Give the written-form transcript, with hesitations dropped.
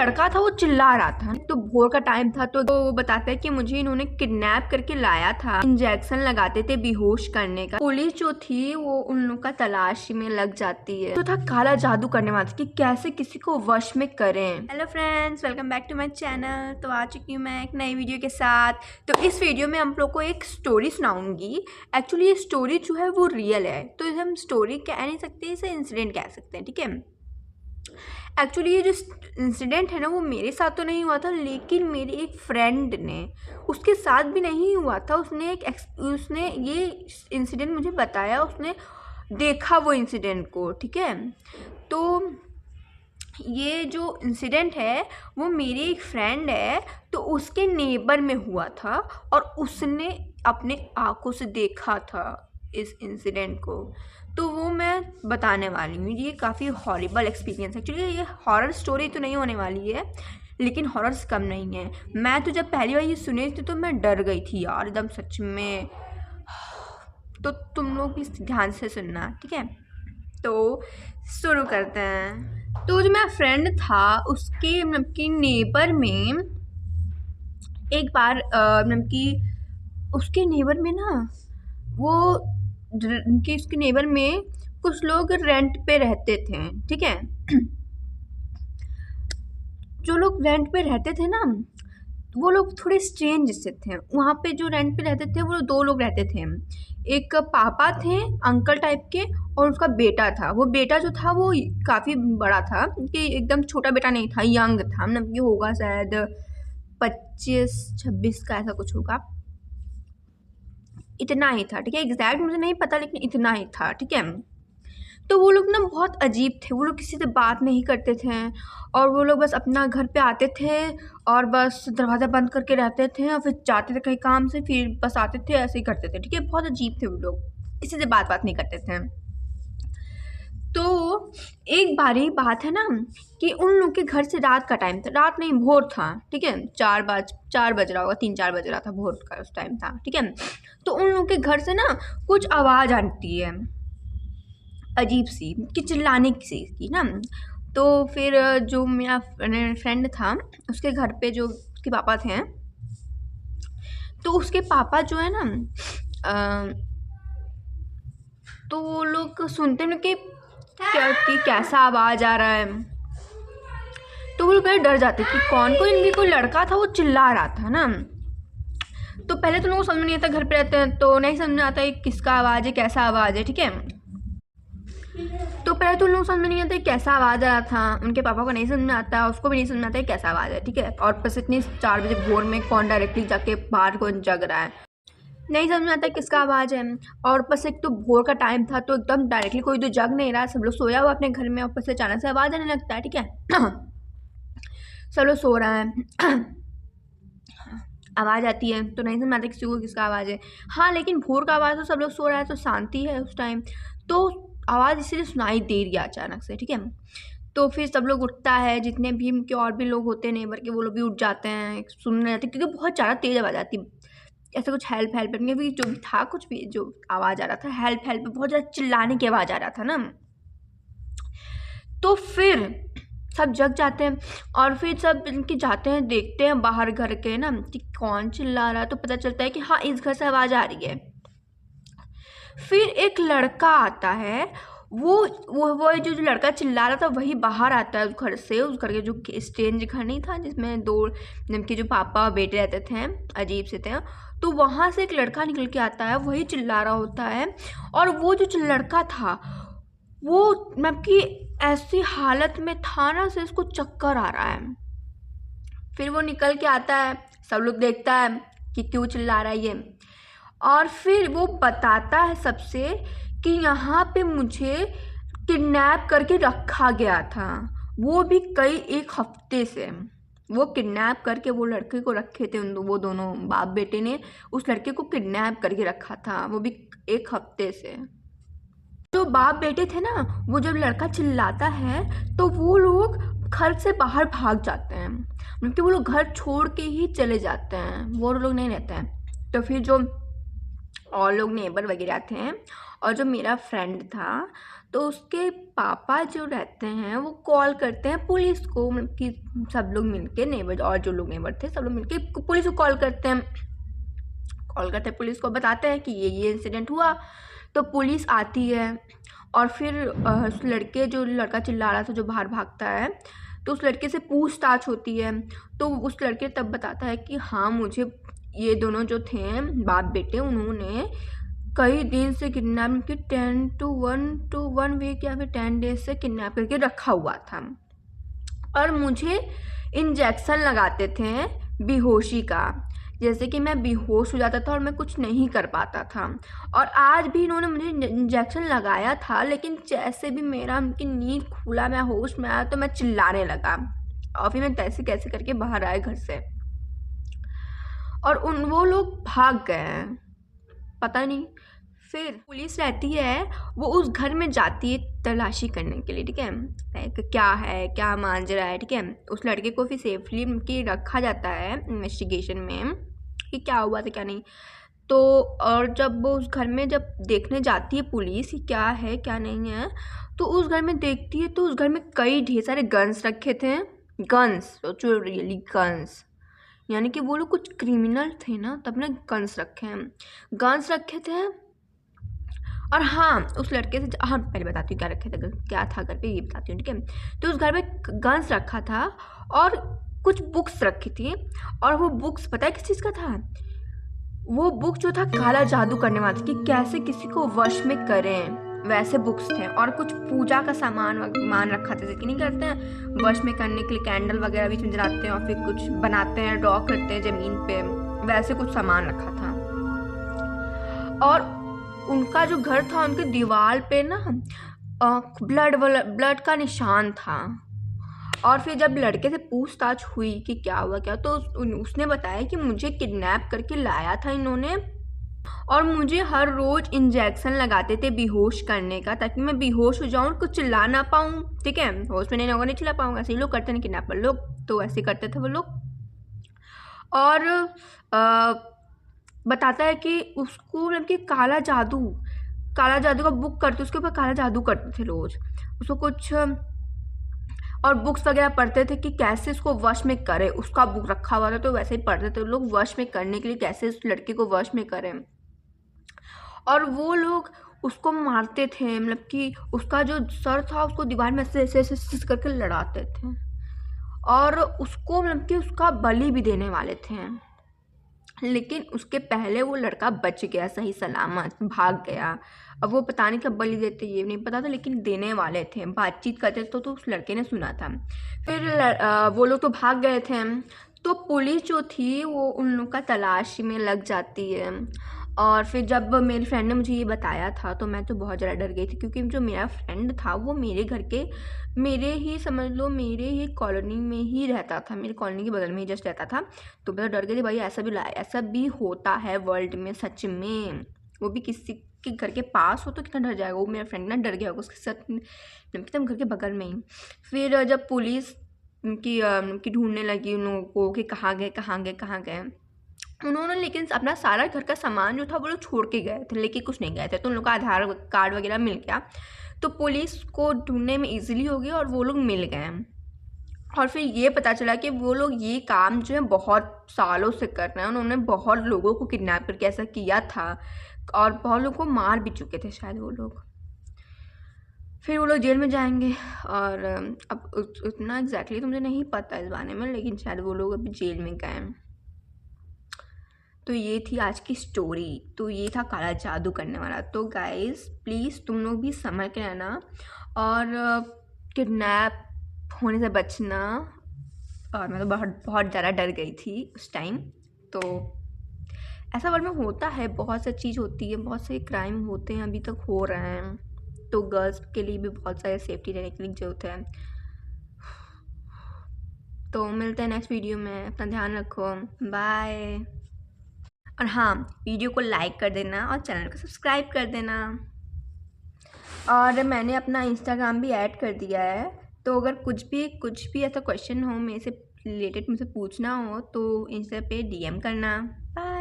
लड़का था वो चिल्ला रहा था। तो भोर का टाइम था तो वो बताता है कि मुझे इन्होंने किडनैप करके लाया था, इंजेक्शन लगाते थे बेहोश करने का। पुलिस जो थी वो उन लोग का तलाश में लग जाती है। तो था काला जादू करने वाला कि कैसे किसी को वश में करें। Hello friends, welcome back to my channel. तो आ चुकी हूँ मैं एक नई वीडियो के साथ। तो इस वीडियो में हम लोग को एक स्टोरी सुनाऊंगी। एक्चुअली ये स्टोरी जो है वो रियल है, तो इसे हम स्टोरी कह नहीं सकते, इसे इंसिडेंट कह सकते हैं, ठीक है। एक्चुअली ये जो इंसिडेंट है ना वो मेरे साथ तो नहीं हुआ था, लेकिन मेरे एक फ्रेंड ने, उसके साथ भी नहीं हुआ था। उसने ये इंसिडेंट मुझे बताया, उसने देखा वो इंसिडेंट को, ठीक है। तो ये जो इंसिडेंट है वो मेरी एक फ्रेंड है, तो उसके नेबर में हुआ था और उसने अपने आंखों से देखा था इस इंसिडेंट को। तो वो मैं बताने वाली हूँ। ये काफ़ी हॉरिबल एक्सपीरियंस है। एक्चुअली ये हॉरर स्टोरी तो नहीं होने वाली है, लेकिन हॉरर्स कम नहीं है। मैं तो जब पहली बार ये सुनी थी तो मैं डर गई थी यार, एकदम सच में। तो तुम लोग भी ध्यान से सुनना, ठीक है। तो शुरू करते हैं। तो जो मेरा फ्रेंड था उसके मतलब कि नेबर में एक बार मतलब कि उसके नेबर में ना वो कि उसके नेबर में कुछ लोग रेंट पे रहते थे, ठीक है। जो लोग रेंट पे रहते थे ना वो लोग थोड़े स्ट्रेंज से थे। वहाँ पे जो रेंट पे रहते थे वो दो लोग रहते थे। एक पापा थे अंकल टाइप के, और उसका बेटा था। वो बेटा जो था वो काफ़ी बड़ा था, कि एकदम छोटा बेटा नहीं था, यंग था। मतलब कि होगा शायद 25-26 का ऐसा कुछ होगा, इतना ही था, ठीक है। एग्जैक्ट मुझे नहीं पता, लेकिन इतना ही था, ठीक है। तो वो लोग ना बहुत अजीब थे। वो लोग किसी से बात नहीं करते थे, और वो लोग बस अपना घर पे आते थे और बस दरवाज़ा बंद करके रहते थे, और फिर जाते थे कहीं काम से, फिर बस आते थे, ऐसे ही करते थे, ठीक है। बहुत अजीब थे वो लोग, किसी से बात नहीं करते थे। तो एक बारी बात है ना कि उन लोग के घर से रात का टाइम था, रात नहीं भोर था, ठीक है। 4 बज रहा होगा, 3-4 बज रहा था, भोर का उस टाइम था, ठीक है। तो उन लोग के घर से ना कुछ आवाज़ आती है अजीब सी, कि चिल्लाने की ना। तो फिर जो मेरा फ्रेंड था उसके घर पे जो उसके पापा थे, तो उसके पापा जो है ना तो वो लोग सुनते हैं कि कैसा आवाज़ आ रहा है। तो वो लोग बड़े डर जाते कि कोई लड़का था वो चिल्ला रहा था ना। तो पहले तो लोगों को समझ में नहीं आता, घर पे रहते हैं तो नहीं समझ में आता है किसका आवाज़ है, कैसा आवाज़ है, ठीक है। तो पहले तो उन लोग समझ में नहीं आता कैसा आवाज़ आ रहा था। उनके पापा को नहीं समझ में आता, उसको भी नहीं समझ में आता कैसा आवाज़ है, ठीक है। और बस इतनी 4 बजे भोर में कौन डायरेक्टली जाके बाहर को जग रहा है, नहीं समझ में आता किसका आवाज़ है। और ऊपर एक तो भोर का टाइम था, तो एकदम डायरेक्टली कोई तो जग नहीं रहा, सब लोग सोया हुआ अपने घर में। ऊपर से अचानक से आवाज़ आने लगता है, ठीक है। सब लोग सो रहा है, आवाज़ आती है तो नहीं समझ आता किसी को किसका आवाज़ है। हाँ, लेकिन भोर का आवाज़ तो सब लोग सो रहा है तो शांति है उस टाइम, तो आवाज़ इसीलिए सुनाई दे रही है अचानक से, ठीक है। तो फिर सब लोग उठता है, जितने भी उनके और भी लोग होते हैं नेबर के, वो लोग भी उठ जाते हैं, सुनने जाते हैं, क्योंकि बहुत ज़्यादा तेज़ आवाज़ आती है। ऐसा कुछ हेल्प भी जो भी था, कुछ भी जो आवाज़ आ रहा था, हेल्प बहुत ज़्यादा चिल्लाने की आवाज़ आ रहा था ना। तो फिर सब जग जाते हैं और फिर सब इनके जाते हैं, देखते हैं बाहर घर के ना कि कौन चिल्ला रहा है। तो पता चलता है कि हाँ, इस घर से आवाज़ आ रही है। फिर एक लड़का आता है, वो जो लड़का चिल्ला रहा था वही बाहर आता है उस घर से। उस घर के जो स्ट्रेंज घर नहीं था जिसमें 2 जिनके जो पापा बेटे रहते थे, अजीब से थे, तो वहाँ से एक लड़का निकल के आता है, वही चिल्ला रहा होता है। और वो जो लड़का था वो मतलब कि ऐसी हालत में था ना से उसको चक्कर आ रहा है। फिर वो निकल के आता है, सब लोग देखता है कि क्यों चिल्ला रहा है ये, और फिर वो बताता है सबसे कि यहाँ पे मुझे किडनैप करके रखा गया था, वो भी कई 1 हफ्ते से। वो किडनैप करके वो लड़के को रखे थे, वो दोनों बाप बेटे ने उस लड़के को किडनैप करके रखा था, वो भी 1 हफ्ते से। जो बाप बेटे थे ना, वो जब लड़का चिल्लाता है तो वो लोग घर से बाहर भाग जाते हैं, मतलब वो लोग घर छोड़ के ही चले जाते हैं, वो लोग नहीं रहते हैं। तो फिर जो और लोग नेबर वगैरह थे और जो मेरा फ्रेंड था, तो उसके पापा जो रहते हैं वो कॉल करते हैं पुलिस को, मतलब कि सब लोग मिलके, नेबर और जो लोग नेबर थे सब लोग मिलके पुलिस को कॉल करते हैं। पुलिस को बताते हैं कि ये इंसिडेंट हुआ। तो पुलिस आती है और फिर उस लड़का चिल्ला रहा था जो बाहर भागता है, तो उस लड़के से पूछताछ होती है। तो उस लड़के तब बताता है कि हाँ, मुझे ये दोनों जो थे बाप बेटे, उन्होंने कई दिन से किडनैप की 10 to 1 वीक या फिर 10 डेज से किडनैप करके रखा हुआ था और मुझे इंजेक्शन लगाते थे बेहोशी का, जैसे कि मैं बेहोश हो जाता था और मैं कुछ नहीं कर पाता था। और आज भी इन्होंने मुझे इंजेक्शन लगाया था, लेकिन जैसे भी मेरा उनकी नींद खुला, मैं होश में आया तो मैं चिल्लाने लगा और फिर मैं कैसे कैसे करके बाहर आए घर से और वो लोग भाग गए हैं, पता नहीं। फिर पुलिस रहती है, वो उस घर में जाती है तलाशी करने के लिए, ठीक है, लाइक क्या है, क्या मांझरा है, ठीक है। उस लड़के को फिर सेफली की रखा जाता है इन्वेस्टिगेशन में कि क्या हुआ था क्या नहीं। तो और जब वो उस घर में जब देखने जाती है पुलिस कि क्या है क्या नहीं है, तो उस घर में देखती है तो उस घर में कई ढेर सारे गन्स रखे थे। गन्स, सोचो, रियली गन्स, यानी कि वो लोग कुछ क्रिमिनल थे ना, तब ना गन्स रखे थे। और हाँ, उस लड़के से, हाँ पहले बताती हूँ क्या रखे थे, क्या था घर पे, ये बताती हूँ, ठीक है। तो उस घर में गन्स रखा था और कुछ बुक्स रखी थी, और वो बुक्स पता है किस चीज़ का था? वो बुक जो था काला जादू करने वाला था, कि कैसे किसी को वश में करें, वैसे बुक्स थे। और कुछ पूजा का सामान रखा था, जैसे नहीं करते हैं वश में करने के लिए कैंडल वगैरह बीच में जलाते हैं और फिर कुछ बनाते हैं, ड्रॉ करते हैं ज़मीन पे, वैसे कुछ सामान रखा था। और उनका जो घर था, उनके दीवार पे ना ब्लड का निशान था। और फिर जब लड़के से पूछताछ हुई कि क्या हुआ क्या, तो उसने बताया कि मुझे किडनैप करके लाया था इन्होंने और मुझे हर रोज़ इंजेक्शन लगाते थे बेहोश करने का, ताकि मैं बेहोश हो जाऊँ, कुछ चिल्ला ना पाऊँ, ठीक है, होश में नहीं चिल्ला पाऊँगा। ऐसे ही लोग करते हैं किडनैपर लोग, तो ऐसे करते थे वो लोग। और बताता है कि उसको मतलब कि काला जादू का बुक करते, उसके ऊपर काला जादू करते थे रोज़, उसको कुछ और बुक्स वगैरह पढ़ते थे कि कैसे इसको वश में करें। उसका बुक रखा हुआ था तो वैसे ही पढ़ते थे लोग, वश में करने के लिए कैसे उस लड़के को वश में करें। और वो लोग उसको मारते थे, मतलब कि उसका जो सर था उसको दीवार में ऐसे करके लड़ाते थे, और उसको मतलब कि उसका बलि भी देने वाले थे। लेकिन उसके पहले वो लड़का बच गया, सही सलामत भाग गया। अब वो पता नहीं कब बलि देते, ये नहीं पता था, लेकिन देने वाले थे, बातचीत करते तो उस लड़के ने सुना था। फिर वो लोग तो भाग गए थे, तो पुलिस जो थी वो उन लोग का तलाश में लग जाती है। और फिर जब मेरी फ्रेंड ने मुझे ये बताया था तो मैं तो बहुत ज़्यादा डर गई थी, क्योंकि जो मेरा फ्रेंड था वो मेरे घर के, समझ लो मेरे ही कॉलोनी में ही रहता था, मेरी कॉलोनी के बगल में ही जस्ट रहता था। तो मैं डर गई थी, भाई ऐसा भी होता है वर्ल्ड में सच में, वो भी किसी के घर के पास हो तो कितना डर जाएगा। वो मेरा फ्रेंड ना डर गया होगा उसके साथ, एकदम घर के बगल में ही। फिर जब पुलिस की ढूंढने लगी उन लोगों को कि कहाँ गए, उन्होंने लेकिन अपना सारा घर का सामान जो था वो लोग छोड़ के गए थे, लेके कुछ नहीं गए थे। तो उन लोग का आधार कार्ड वगैरह मिल गया, तो पुलिस को ढूंढने में इजीली हो गया और वो लोग मिल गए। और फिर ये पता चला कि वो लोग ये काम जो है बहुत सालों से कर रहे हैं, उन्होंने बहुत लोगों को किडनैप करके ऐसा किया था और बहुत लोगों को मार भी चुके थे शायद वो लोग। फिर वो लोग जेल में जाएंगे, और अब उतना एग्जैक्टली तो मुझे नहीं पता इस बारे में, लेकिन शायद वो लोग अभी जेल में गए। तो ये थी आज की स्टोरी, तो ये था काला जादू करने वाला। तो गाइस प्लीज़ तुम लोग भी संभल के रहना और किडनैप होने से बचना। और मैं तो बहुत ज़्यादा डर गई थी उस टाइम। तो ऐसा वर्ल्ड में होता है, बहुत सी चीज़ होती है, बहुत से क्राइम होते हैं, अभी तक हो रहे हैं। तो गर्ल्स के लिए भी बहुत सारे सेफ्टी रहने की ज़रूरत है। तो मिलते हैं नेक्स्ट वीडियो में, अपना ध्यान रखो, बाय। और हाँ, वीडियो को लाइक कर देना और चैनल को सब्सक्राइब कर देना। और मैंने अपना इंस्टाग्राम भी ऐड कर दिया है, तो अगर कुछ भी ऐसा क्वेश्चन हो मेरे से रिलेटेड, मुझसे पूछना हो तो इंस्टा पे DM करना। बाय।